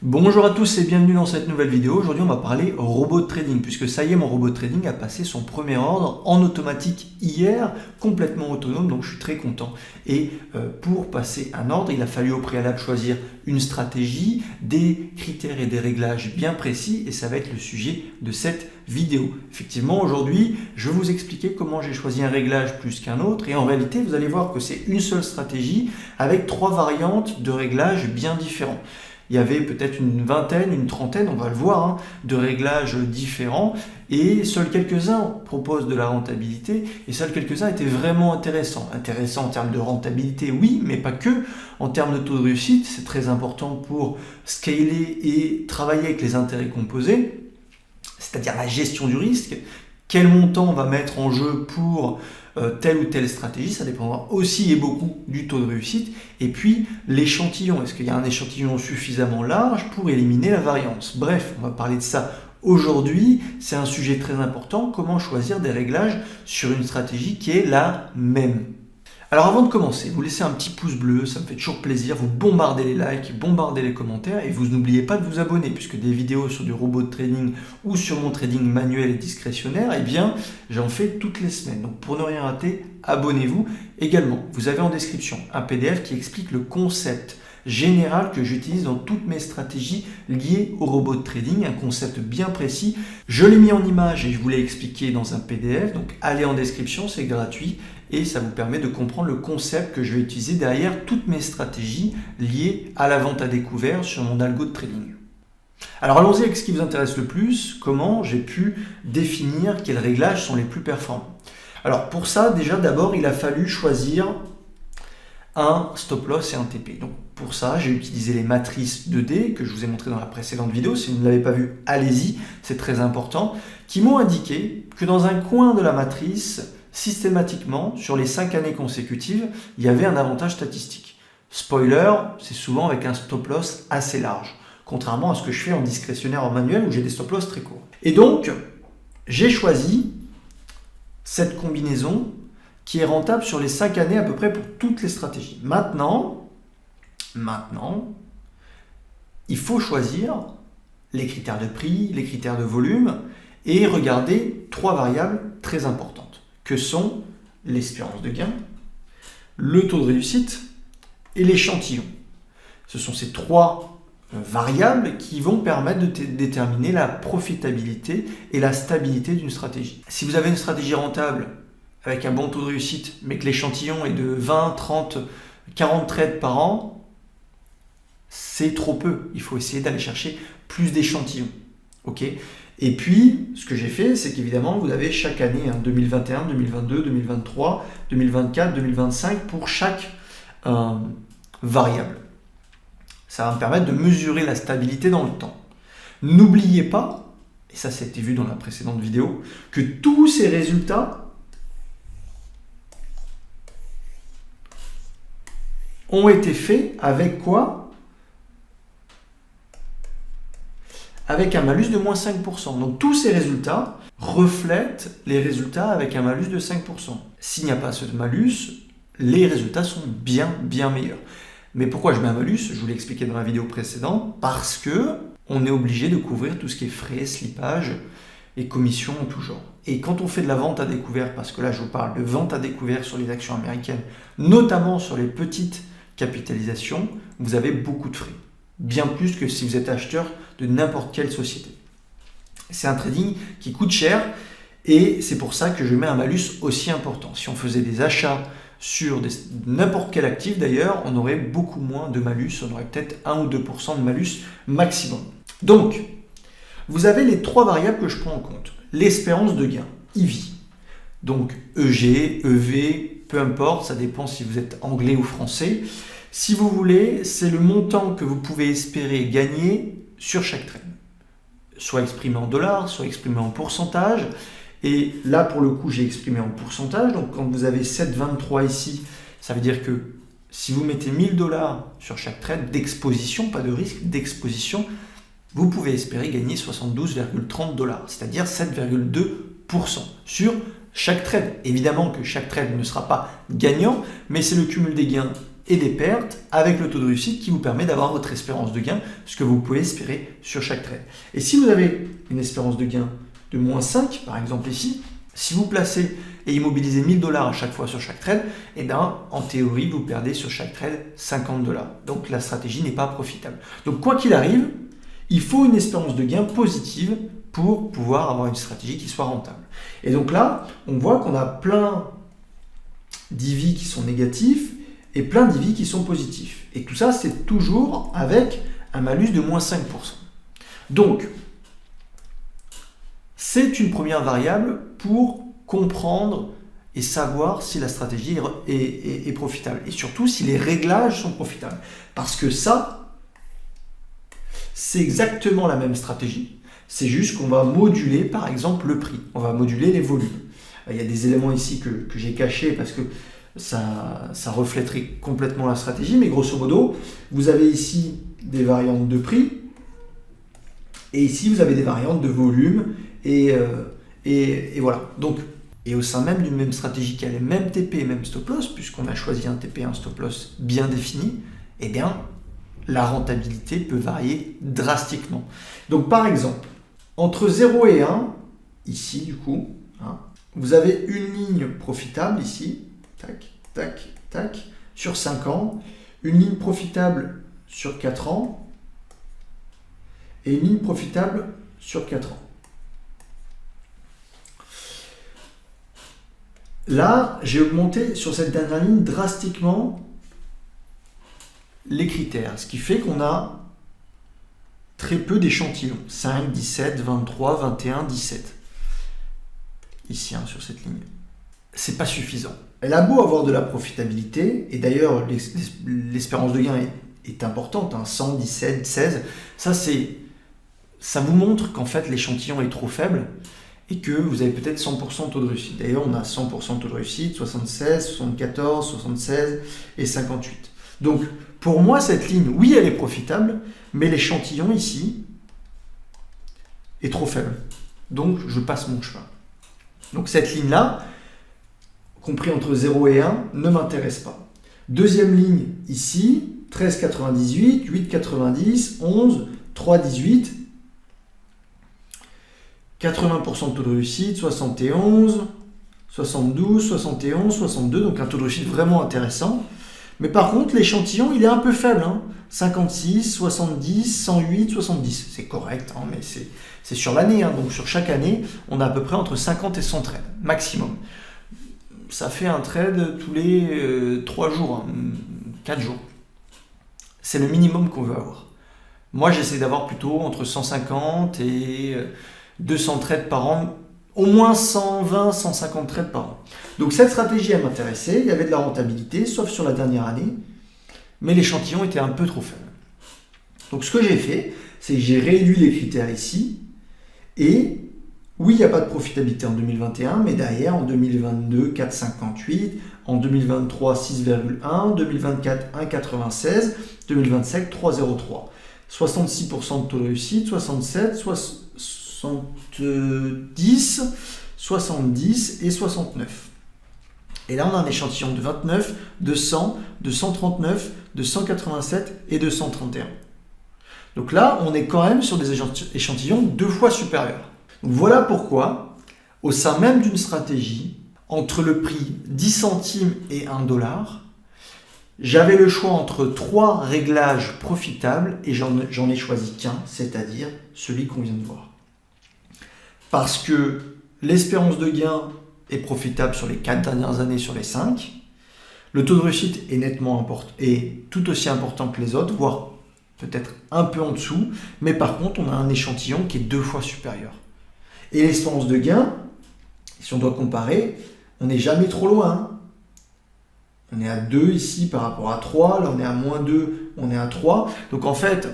Bonjour à tous et bienvenue dans cette nouvelle vidéo. Aujourd'hui on va parler robot de trading puisque ça y est, mon robot de trading a passé son premier ordre en automatique hier, complètement autonome, donc je suis très content. Et pour passer un ordre, il a fallu au préalable choisir une stratégie, des critères et des réglages bien précis et ça va être le sujet de cette vidéo. Effectivement, aujourd'hui, je vais vous expliquer comment j'ai choisi un réglage plus qu'un autre et en réalité, vous allez voir que c'est une seule stratégie avec trois variantes de réglages bien différents. Il y avait peut-être une vingtaine, une trentaine, on va le voir, de réglages différents et seuls quelques-uns proposent de la rentabilité et seuls quelques-uns étaient vraiment intéressants. Intéressants en termes de rentabilité, oui, mais pas que. En termes de taux de réussite, c'est très important pour scaler et travailler avec les intérêts composés, c'est-à-dire la gestion du risque. Quel montant on va mettre en jeu pour telle ou telle stratégie, ça dépendra aussi et beaucoup du taux de réussite. Et puis l'échantillon, est-ce qu'il y a un échantillon suffisamment large pour éliminer la variance? Bref, on va parler de ça aujourd'hui. C'est un sujet très important, comment choisir des réglages sur une stratégie qui est la même. Alors avant de commencer, vous laissez un petit pouce bleu, ça me fait toujours plaisir, vous bombardez les likes, bombardez les commentaires et vous n'oubliez pas de vous abonner puisque des vidéos sur du robot de trading ou sur mon trading manuel et discrétionnaire, eh bien j'en fais toutes les semaines. Donc pour ne rien rater, abonnez-vous. Également, vous avez en description un PDF qui explique le concept général que j'utilise dans toutes mes stratégies liées au robot de trading, un concept bien précis. Je l'ai mis en image et je vous l'ai expliqué dans un PDF, donc allez en description, c'est gratuit et ça vous permet de comprendre le concept que je vais utiliser derrière toutes mes stratégies liées à la vente à découvert sur mon algo de trading. Alors allons-y avec ce qui vous intéresse le plus, comment j'ai pu définir quels réglages sont les plus performants. Alors pour ça, déjà d'abord, il a fallu choisir un stop loss et un TP. Donc pour ça, j'ai utilisé les matrices 2D que je vous ai montré dans la précédente vidéo. Si vous ne l'avez pas vu, allez-y, c'est très important, qui m'ont indiqué que dans un coin de la matrice, systématiquement, sur les 5 années consécutives, il y avait un avantage statistique. Spoiler, c'est souvent avec un stop loss assez large, contrairement à ce que je fais en discrétionnaire en manuel où j'ai des stop loss très courts. Et donc, j'ai choisi cette combinaison qui est rentable sur les 5 années à peu près pour toutes les stratégies. Maintenant, il faut choisir les critères de prix, les critères de volume et regarder trois variables très importantes que sont l'espérance de gain, le taux de réussite et l'échantillon. Ce sont ces trois variables qui vont permettre de déterminer la profitabilité et la stabilité d'une stratégie. Si vous avez une stratégie rentable avec un bon taux de réussite, mais que l'échantillon est de 20, 30, 40 trades par an, c'est trop peu. Il faut essayer d'aller chercher plus d'échantillons. Okay, et puis, ce que j'ai fait, c'est qu'évidemment, vous avez chaque année, 2021, 2022, 2023, 2024, 2025, pour chaque variable. Ça va me permettre de mesurer la stabilité dans le temps. N'oubliez pas, et ça c'était vu dans la précédente vidéo, que tous ces résultats ont été faits avec quoi? Avec un malus de moins 5%. Donc tous ces résultats reflètent les résultats avec un malus de 5%. S'il n'y a pas ce malus, les résultats sont bien meilleurs. Mais pourquoi je mets un malus? Je vous l'ai expliqué dans la vidéo précédente. Parce que on est obligé de couvrir tout ce qui est frais, slippage et commissions en tout genre. Et quand on fait de la vente à découvert, parce que là je vous parle de vente à découvert sur les actions américaines, notamment sur les petites capitalisations, vous avez beaucoup de frais. Bien plus que si vous êtes acheteur de n'importe quelle société. C'est un trading qui coûte cher et c'est pour ça que je mets un malus aussi important. Si on faisait des achats sur n'importe quel actif d'ailleurs, on aurait beaucoup moins de malus, on aurait peut-être 1 ou 2% de malus maximum. Donc, vous avez les trois variables que je prends en compte. L'espérance de gain, EV. Donc EG, EV, peu importe, ça dépend si vous êtes anglais ou français. Si vous voulez, c'est le montant que vous pouvez espérer gagner sur chaque trade. Soit exprimé en dollars, soit exprimé en pourcentage. Et là, pour le coup, j'ai exprimé en pourcentage. Donc, quand vous avez 7,23 ici, ça veut dire que si vous mettez 1000 $ sur chaque trade d'exposition, pas de risque, d'exposition, vous pouvez espérer gagner 72,30 $, c'est-à-dire 7,2% sur chaque trade. Évidemment que chaque trade ne sera pas gagnant, mais c'est le cumul des gains et des pertes avec le taux de réussite qui vous permet d'avoir votre espérance de gain, ce que vous pouvez espérer sur chaque trade. Et si vous avez une espérance de gain de -5, par exemple ici, si vous placez et immobilisez 1000 $ à chaque fois sur chaque trade, eh bien, en théorie, vous perdez sur chaque trade 50 $. Donc la stratégie n'est pas profitable. Donc quoi qu'il arrive, il faut une espérance de gain positive pour pouvoir avoir une stratégie qui soit rentable. Et donc là, on voit qu'on a plein d'IV qui sont négatifs et plein d'IV qui sont positifs. Et tout ça, c'est toujours avec un malus de -5%. Donc, c'est une première variable pour comprendre et savoir si la stratégie est profitable. Et surtout, si les réglages sont profitables. Parce que ça, c'est exactement la même stratégie. C'est juste qu'on va moduler, par exemple, le prix. On va moduler les volumes. Il y a des éléments ici que j'ai cachés parce que ça reflèterait complètement la stratégie. Mais grosso modo, vous avez ici des variantes de prix. Et ici, vous avez des variantes de volume. Et voilà. Donc, et au sein même d'une même stratégie qui a les mêmes TP et mêmes stop loss, puisqu'on a choisi un TP et un stop loss bien définis, eh bien, la rentabilité peut varier drastiquement. Donc, par exemple, entre 0 et 1, ici, du coup, hein, vous avez une ligne profitable ici, tac, tac, tac, sur 5 ans, une ligne profitable sur 4 ans, et une ligne profitable sur 4 ans. Là, j'ai augmenté sur cette dernière ligne drastiquement les critères, ce qui fait qu'on a très peu d'échantillons. 5, 17, 23, 21, 17. Ici, hein, sur cette ligne. C'est pas suffisant. Elle a beau avoir de la profitabilité, et d'ailleurs, l'espérance de gain est importante, hein, 100, 17, 16. Ça vous montre qu'en fait, l'échantillon est trop faible, et que vous avez peut-être 100% de taux de réussite. D'ailleurs, on a 100% de taux de réussite, 76, 74, 76 et 58. Donc, pour moi, cette ligne, oui, elle est profitable, mais l'échantillon ici est trop faible. Donc, je passe mon chemin. Donc, cette ligne-là, compris entre 0 et 1, ne m'intéresse pas. Deuxième ligne, ici, 13,98, 8,90, 11, 3,18, 80% de taux de réussite, 71, 72, 71, 62, donc un taux de réussite vraiment intéressant. Mais par contre, l'échantillon, il est un peu faible, hein. 56, 70, 108, 70. C'est correct, hein, mais c'est sur l'année. Hein. Donc sur chaque année, on a à peu près entre 50 et 100 trades, maximum. Ça fait un trade tous les 3 jours, hein, 4 jours. C'est le minimum qu'on veut avoir. Moi, j'essaie d'avoir plutôt entre 150 et 200 trades par an, au moins 120, 150 trades par an. Donc cette stratégie, elle m'intéressait, il y avait de la rentabilité, sauf sur la dernière année, mais l'échantillon était un peu trop faible. Donc ce que j'ai fait, c'est que j'ai réduit les critères ici, et oui, il n'y a pas de profitabilité en 2021, mais derrière, en 2022, 4,58, en 2023, 6,1, 2024, 1,96, 2025, 3,03. 66% de taux de réussite, 67, 70, 70 et 69. Et là, on a un échantillon de 29, de 100, de 139, de 187 et de 131. Donc là, on est quand même sur des échantillons 2 fois supérieurs. Donc voilà pourquoi, au sein même d'une stratégie, entre le prix 10 centimes et 1 $, j'avais le choix entre 3 réglages profitables et j'en ai choisi qu'un, c'est-à-dire celui qu'on vient de voir. Parce que l'espérance de gain est profitable sur les 4 dernières années sur les 5. Le taux de réussite est nettement important et tout aussi important que les autres, voire peut-être un peu en dessous. Mais par contre, on a un échantillon qui est 2 fois supérieur. Et l'espérance de gain, si on doit comparer, on n'est jamais trop loin. Hein. On est à 2 ici par rapport à 3. Là, on est à -2, on est à 3. Donc en fait,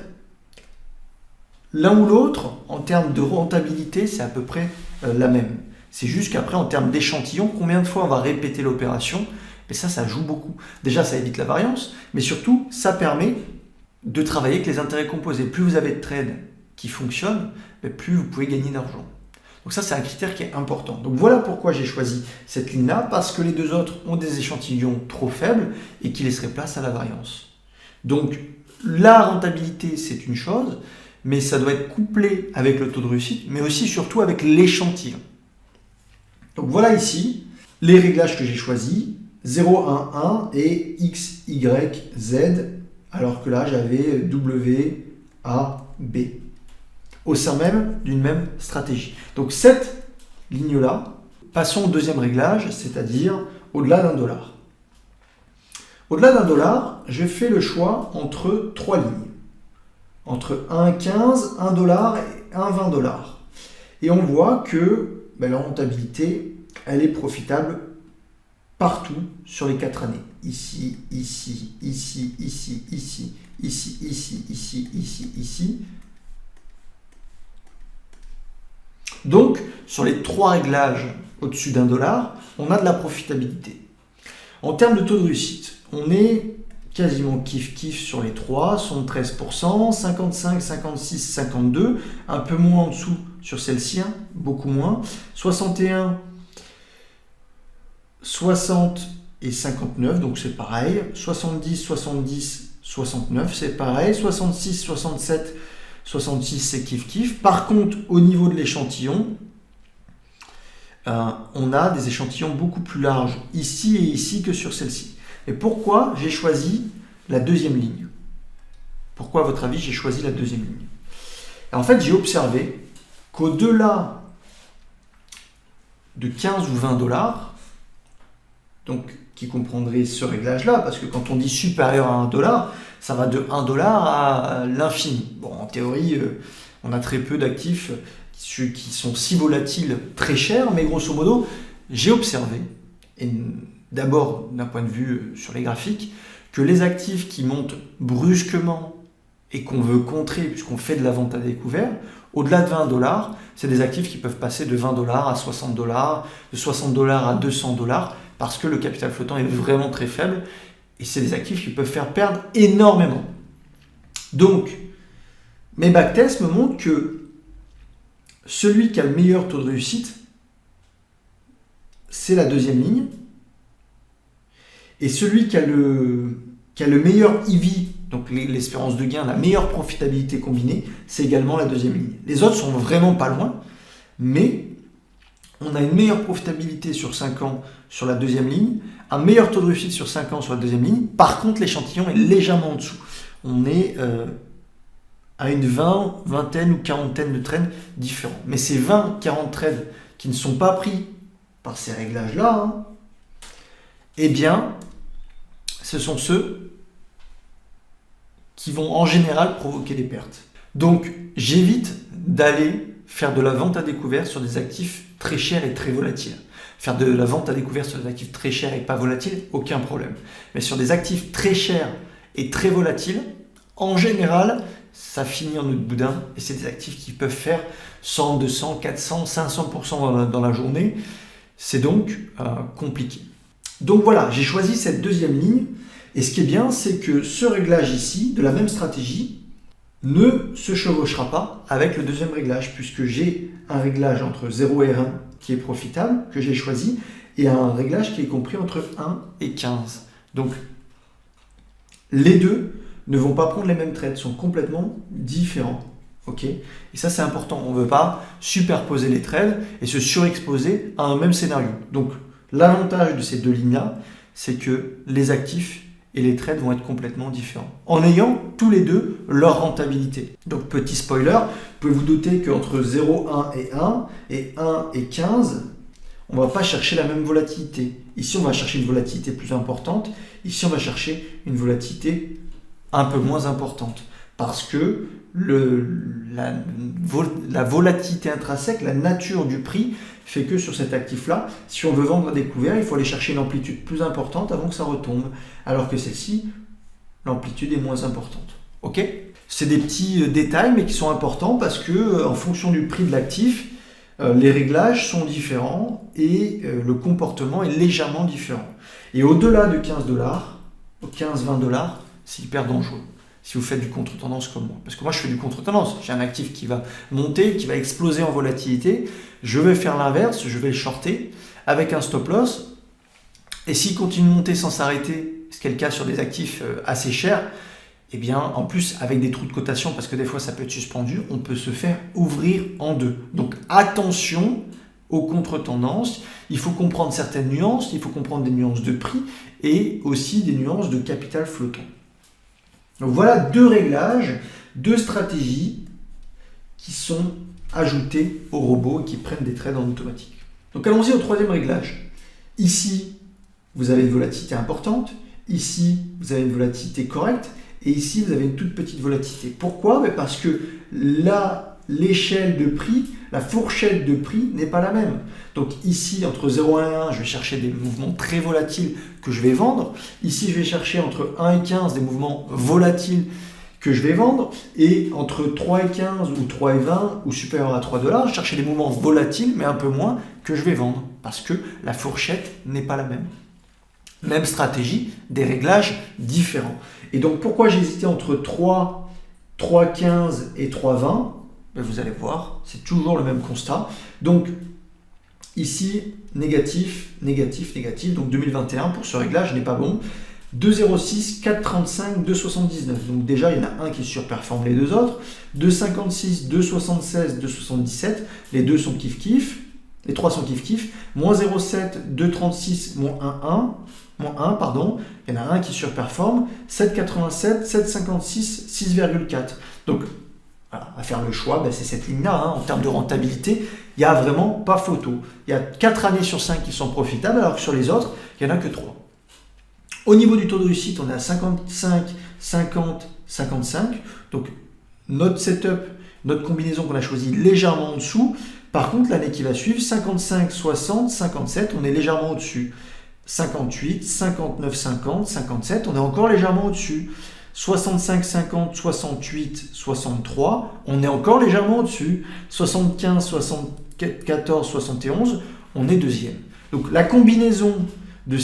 l'un ou l'autre, en termes de rentabilité, c'est à peu près la même. C'est juste qu'après, en termes d'échantillon, combien de fois on va répéter l'opération, et ça joue beaucoup. Déjà, ça évite la variance, mais surtout, ça permet de travailler avec les intérêts composés. Plus vous avez de trades qui fonctionnent, plus vous pouvez gagner d'argent. Donc ça, c'est un critère qui est important. Donc voilà pourquoi j'ai choisi cette ligne-là, parce que les deux autres ont des échantillons trop faibles et qui laisseraient place à la variance. Donc la rentabilité, c'est une chose, mais ça doit être couplé avec le taux de réussite, mais aussi surtout avec l'échantillon. Donc voilà ici les réglages que j'ai choisis, 0, 1, 1 et X, Y, Z, alors que là j'avais W, A, B, au sein même d'une même stratégie. Donc cette ligne-là, passons au deuxième réglage, c'est-à-dire au-delà d'un dollar. Au-delà d'un dollar, je fais le choix entre trois lignes, entre 1,15, 1 dollar et 1,20 dollars. Et on voit que la rentabilité, elle est profitable partout sur les 4 années. Ici, ici, ici, ici, ici, ici, ici, ici, ici, ici. Donc, sur les 3 réglages au-dessus d'un dollar, on a de la profitabilité. En termes de taux de réussite, on est quasiment kiff-kiff sur les 3, 73%, 55, 56, 52, un peu moins en dessous sur celle-ci, beaucoup moins, 61, 60 et 59, donc c'est pareil, 70, 70, 69, c'est pareil, 66, 67, 66, c'est kiff-kiff. Par contre, au niveau de l'échantillon, on a des échantillons beaucoup plus larges ici et ici que sur celle-ci. Et pourquoi j'ai choisi la deuxième ligne? Pourquoi, à votre avis, j'ai choisi la deuxième ligne? Et en fait, j'ai observé qu'au-delà de 15 ou 20 dollars, donc qui comprendrait ce réglage-là, parce que quand on dit supérieur à 1 dollar, ça va de 1 dollar à l'infini. Bon, en théorie, on a très peu d'actifs qui sont si volatiles, très chers, mais grosso modo, j'ai observé, et d'abord d'un point de vue sur les graphiques, que les actifs qui montent brusquement et qu'on veut contrer puisqu'on fait de la vente à découvert, au-delà de 20 dollars, c'est des actifs qui peuvent passer de 20 dollars à 60 dollars, de 60 dollars à 200 dollars, parce que le capital flottant est vraiment très faible, et c'est des actifs qui peuvent faire perdre énormément. Donc, mes backtests me montrent que celui qui a le meilleur taux de réussite, c'est la deuxième ligne, et celui qui a le meilleur EV, donc l'espérance de gain, la meilleure profitabilité combinée, c'est également la deuxième ligne. Les autres sont vraiment pas loin, mais on a une meilleure profitabilité sur 5 ans sur la deuxième ligne, un meilleur taux de réussite sur 5 ans sur la deuxième ligne. Par contre, l'échantillon est légèrement en dessous. On est à une vingtaine ou quarantaine de trades différents. Mais ces 20-40 trades qui ne sont pas pris par ces réglages-là, eh bien, ce sont ceux qui vont en général provoquer des pertes. Donc, j'évite d'aller faire de la vente à découvert sur des actifs très chers et très volatiles. Faire de la vente à découvert sur des actifs très chers et pas volatiles, aucun problème. Mais sur des actifs très chers et très volatiles, en général, ça finit en nœud de boudin et c'est des actifs qui peuvent faire 100, 200, 400, 500% dans la journée. C'est donc compliqué. Donc voilà, j'ai choisi cette deuxième ligne. Et ce qui est bien, c'est que ce réglage ici, de la même stratégie, ne se chevauchera pas avec le deuxième réglage, puisque j'ai un réglage entre 0 et 1 qui est profitable, que j'ai choisi, et un réglage qui est compris entre 1 et 15. Donc, les deux ne vont pas prendre les mêmes trades, sont complètement différents. Okay, et ça, c'est important. On ne veut pas superposer les trades et se surexposer à un même scénario. Donc, l'avantage de ces deux lignes-là, c'est que les actifs et les trades vont être complètement différents, en ayant tous les deux leur rentabilité. Donc, petit spoiler, vous pouvez vous douter qu'entre 0, 1 et 1, et 1 et 15, on ne va pas chercher la même volatilité. Ici, on va chercher une volatilité plus importante. Ici, on va chercher une volatilité un peu moins importante. Parce que la volatilité intrinsèque, la nature du prix, fait que sur cet actif-là, si on veut vendre à découvert, il faut aller chercher une amplitude plus importante avant que ça retombe. Alors que celle-ci, l'amplitude est moins importante. Ok ? C'est des petits détails, mais qui sont importants parce que en fonction du prix de l'actif, les réglages sont différents et le comportement est légèrement différent. Et au-delà de 15 dollars, 15-20 dollars, c'est hyper dangereux. si vous faites du contre-tendance comme moi. Parce que moi, je fais du contre-tendance. J'ai un actif qui va monter, qui va exploser en volatilité. Je vais faire l'inverse, je vais le shorter avec un stop loss. Et s'il continue de monter sans s'arrêter, ce qui est le cas sur des actifs assez chers, eh bien, en plus, avec des trous de cotation, parce que des fois, ça peut être suspendu, on peut se faire ouvrir en deux. Donc, attention aux contre-tendances. Il faut comprendre certaines nuances, il faut comprendre des nuances de prix et aussi des nuances de capital flottant. Donc voilà deux réglages, deux stratégies qui sont ajoutées au robot et qui prennent des trades en automatique. Donc allons-y au troisième réglage. Ici, vous avez une volatilité importante. Ici, vous avez une volatilité correcte. Et ici, vous avez une toute petite volatilité. Pourquoi? Parce que là, l'échelle de prix, la fourchette de prix n'est pas la même. Donc ici, entre 0 et 1, je vais chercher des mouvements très volatiles que je vais vendre. Ici, je vais chercher entre 1 et 15 des mouvements volatiles que je vais vendre. Et entre 3 et 15 ou 3 et 20 ou supérieur à 3 $, je vais chercher des mouvements volatiles, mais un peu moins, que je vais vendre. Parce que la fourchette n'est pas la même. Même stratégie, des réglages différents. Et donc, pourquoi j'ai hésité entre 3,15 et 3,20 ? Vous allez voir, c'est toujours le même constat. Donc, ici, négatif, négatif, négatif. Donc, 2021, pour ce réglage, n'est pas bon. 2,06, 4,35, 2,79. Donc, déjà, il y en a un qui surperforme les deux autres. 2,56, 2,76, 2,77. Les deux sont kiff-kiff. Les trois sont kiff-kiff. Moins 0,7, 2,36, moins 1,1. Moins 1, pardon. Il y en a un qui surperforme. 7,87, 7,56, 6,4. Donc, voilà, à faire le choix, c'est cette ligne-là. En termes de rentabilité, il n'y a vraiment pas photo. Il y a 4 années sur 5 qui sont profitables, alors que sur les autres, il n'y en a que 3. Au niveau du taux de réussite, on est à 55, 50, 55. Donc, notre setup, notre combinaison qu'on a choisie légèrement en dessous. Par contre, l'année qui va suivre, 55, 60, 57, on est légèrement au-dessus. 58, 59, 50, 57, on est encore légèrement au-dessus. 65, 50, 68, 63, on est encore légèrement au-dessus. 75, 74, 71, on est deuxième. Donc la combinaison de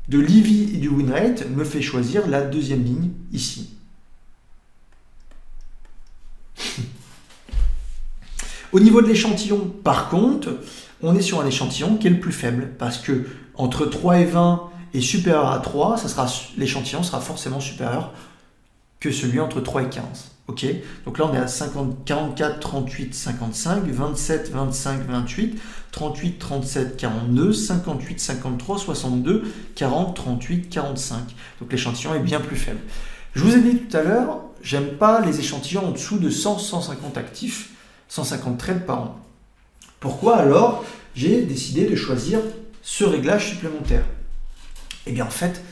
l'EV et du win rate me fait choisir la deuxième ligne ici. Au niveau de l'échantillon, par contre, on est sur un échantillon qui est le plus faible parce que entre 3 et 20 et supérieur à 3, l'échantillon sera forcément supérieur que celui entre 3 et 15. Ok, donc là on est à 50, 44, 38, 55, 27, 25, 28, 38, 37, 42, 58, 53, 62, 40, 38, 45. Donc l'échantillon est bien plus faible. Je vous ai dit tout à l'heure, j'aime pas les échantillons en dessous de 100, 150 actifs, 150 trades par an. Pourquoi alors j'ai décidé de choisir ce réglage supplémentaire? Eh bien en fait,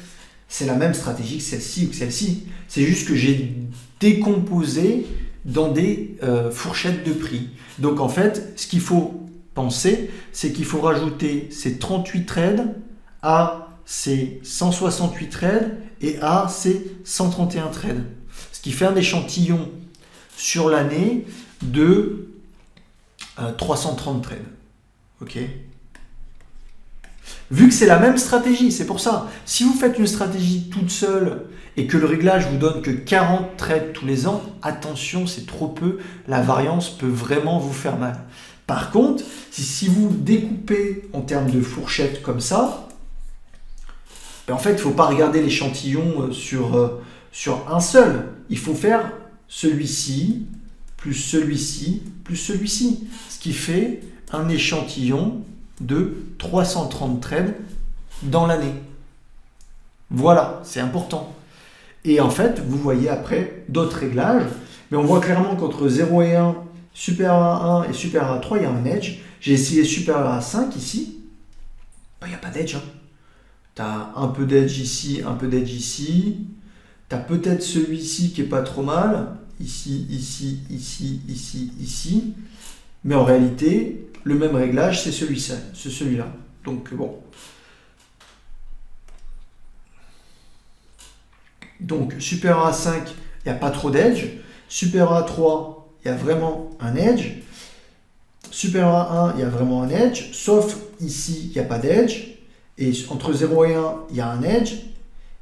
c'est la même stratégie que celle-ci ou que celle-ci. C'est juste que j'ai décomposé dans des fourchettes de prix. Donc en fait, ce qu'il faut penser, c'est qu'il faut rajouter ces 38 trades à ces 168 trades et à ces 131 trades. Ce qui fait un échantillon sur l'année de 330 trades. Ok ? Vu que c'est la même stratégie, c'est pour ça. Si vous faites une stratégie toute seule et que le réglage vous donne que 40 trades tous les ans, attention, c'est trop peu. La variance peut vraiment vous faire mal. Par contre, si vous découpez en termes de fourchette comme ça, en fait, il ne faut pas regarder l'échantillon sur un seul. Il faut faire celui-ci, plus celui-ci, plus celui-ci. Ce qui fait un échantillon de 330 trades dans l'année. Voilà, c'est important. Et en fait, vous voyez après d'autres réglages, mais on voit clairement qu'entre 0 et 1, supérieur à 1 et supérieur à 3, il y a un edge. J'ai essayé supérieur à 5 ici. Il n'y a pas d'edge. Tu as un peu d'edge ici, un peu d'edge ici. Tu as peut-être celui-ci qui est pas trop mal. Ici, ici, ici, ici, ici. Mais en réalité, le même réglage, c'est celui-là. Donc bon. Donc supérieur à 5, il n'y a pas trop d'edge. Supérieur à 3, il y a vraiment un edge. Supérieur à 1, il y a vraiment un edge. Sauf ici, il n'y a pas d'edge. Et entre 0 et 1, il y a un edge.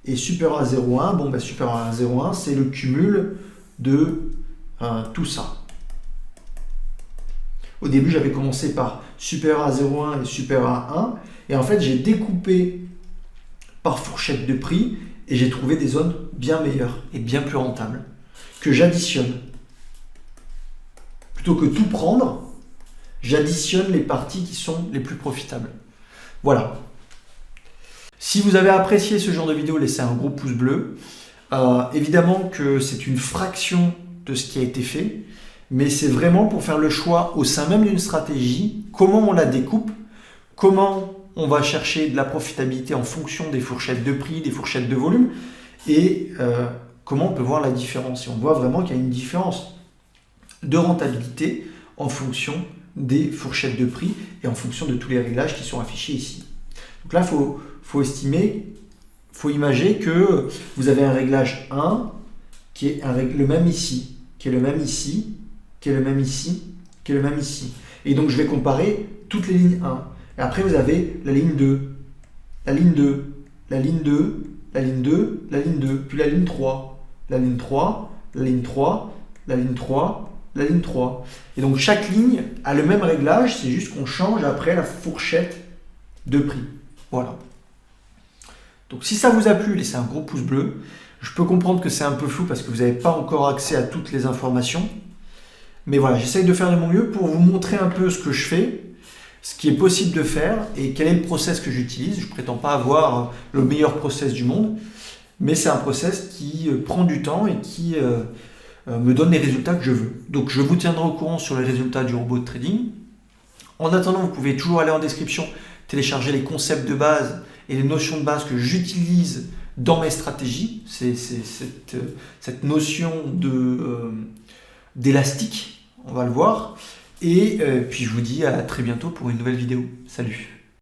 Et supérieur à 0,1, bon, ben, supérieur à 0,1, c'est le cumul de tout ça. Au début, j'avais commencé par supérieur à 0,1 et supérieur à 1. Et en fait, j'ai découpé par fourchette de prix et j'ai trouvé des zones bien meilleures et bien plus rentables que j'additionne. Plutôt que tout prendre, j'additionne les parties qui sont les plus profitables. Voilà. Si vous avez apprécié ce genre de vidéo, laissez un gros pouce bleu. Évidemment que c'est une fraction de ce qui a été fait, mais c'est vraiment pour faire le choix au sein même d'une stratégie, comment on la découpe, comment on va chercher de la profitabilité en fonction des fourchettes de prix, des fourchettes de volume, et comment on peut voir la différence. Et on voit vraiment qu'il y a une différence de rentabilité en fonction des fourchettes de prix et en fonction de tous les réglages qui sont affichés ici. Donc là, il faut imaginer que vous avez un réglage 1 qui est le même ici, qui est le même ici, qui est le même ici, qui est le même ici. Et donc, je vais comparer toutes les lignes 1. Et après, vous avez la ligne 2, la ligne 2, la ligne 2, la ligne 2, la ligne 2, puis la ligne 3, la ligne 3, la ligne 3, la ligne 3, la ligne 3. Et donc, chaque ligne a le même réglage, c'est juste qu'on change après la fourchette de prix. Voilà. Donc, si ça vous a plu, laissez un gros pouce bleu. Je peux comprendre que c'est un peu flou parce que vous n'avez pas encore accès à toutes les informations. Mais voilà, j'essaye de faire de mon mieux pour vous montrer un peu ce que je fais, ce qui est possible de faire et quel est le process que j'utilise. Je ne prétends pas avoir le meilleur process du monde, mais c'est un process qui prend du temps et qui me donne les résultats que je veux. Donc je vous tiendrai au courant sur les résultats du robot de trading. En attendant, vous pouvez toujours aller en description, télécharger les concepts de base et les notions de base que j'utilise dans mes stratégies. C'est cette notion d'élastique, on va le voir. Et puis je vous dis à très bientôt pour une nouvelle vidéo. Salut!